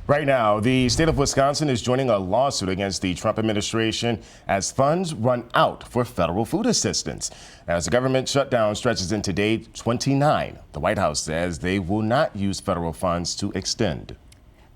Right now, the state of Wisconsin is joining a lawsuit against the Trump administration as funds run out for federal food assistance. As the government shutdown stretches into day 29, the White House says they will not use federal funds to extend.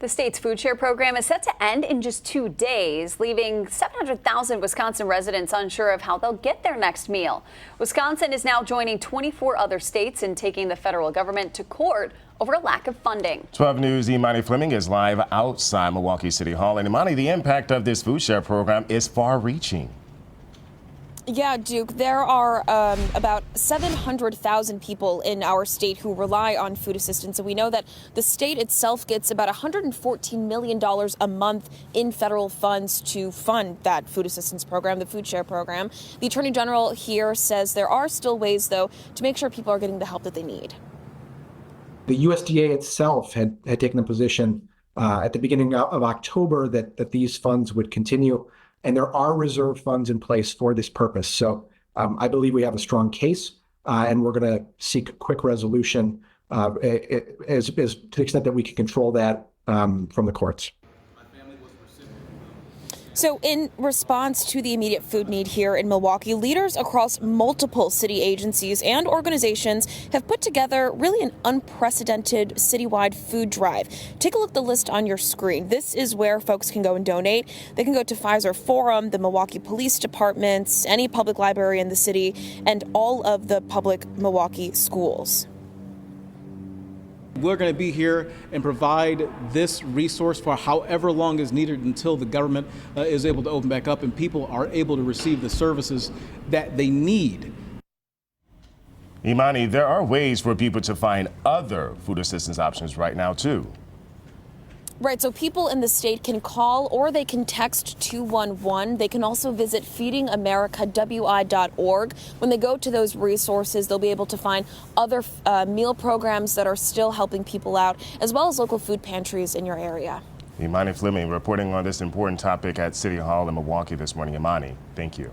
The state's food share program is set to end in just 2 days, leaving 700,000 Wisconsin residents unsure of how they'll get their next meal. Wisconsin is now joining 24 other states in taking the federal government to court over a lack of funding. 12 News' Imani Fleming is live outside Milwaukee City Hall. And Imani, the impact of this food share program is far-reaching. Yeah, Duke, there are about 700,000 people in our state who rely on food assistance. And we know that the state itself gets about $114 million a month in federal funds to fund that food assistance program, the food share program. The Attorney General here says there are still ways, though, to make sure people are getting the help that they need. The USDA itself had taken a position at the beginning of October that these funds would continue. And there are reserve funds in place for this purpose. So I believe we have a strong case, and we're going to seek a quick resolution as to the extent that we can control that from the courts. So in response to the immediate food need here in Milwaukee, leaders across multiple city agencies and organizations have put together really an unprecedented citywide food drive. Take a look at the list on your screen. This is where folks can go and donate. They can go to Pfizer Forum, the Milwaukee Police Departments, any public library in the city, and all of the public Milwaukee schools. We're going to be here and provide this resource for however long is needed until the government is able to open back up and people are able to receive the services that they need. Imani, there are ways for people to find other food assistance options right now, too. Right, so people in the state can call or they can text 211. They can also visit feedingamericawi.org. When they go to those resources, they'll be able to find other meal programs that are still helping people out, as well as local food pantries in your area. Imani Fleming reporting on this important topic at City Hall in Milwaukee this morning. Imani, thank you.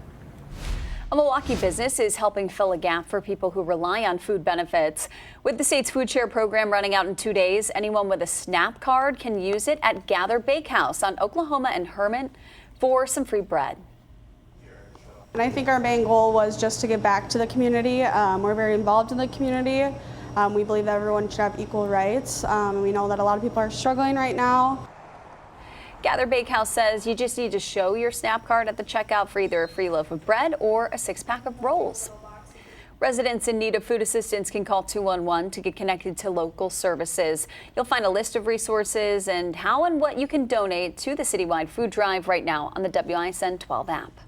A Milwaukee business is helping fill a gap for people who rely on food benefits. With the state's food share program running out in 2 days, anyone with a SNAP card can use it at Gather Bakehouse on Oklahoma and Hermit for some free bread. And I think our main goal was just to give back to the community. We're very involved in the community. We believe that everyone should have equal rights. We know that a lot of people are struggling right now. Gather Bakehouse says you just need to show your SNAP card at the checkout for either a free loaf of bread or a 6-pack of rolls. Residents in need of food assistance can call 211 to get connected to local services. You'll find a list of resources and how and what you can donate to the citywide food drive right now on the WISN 12 app.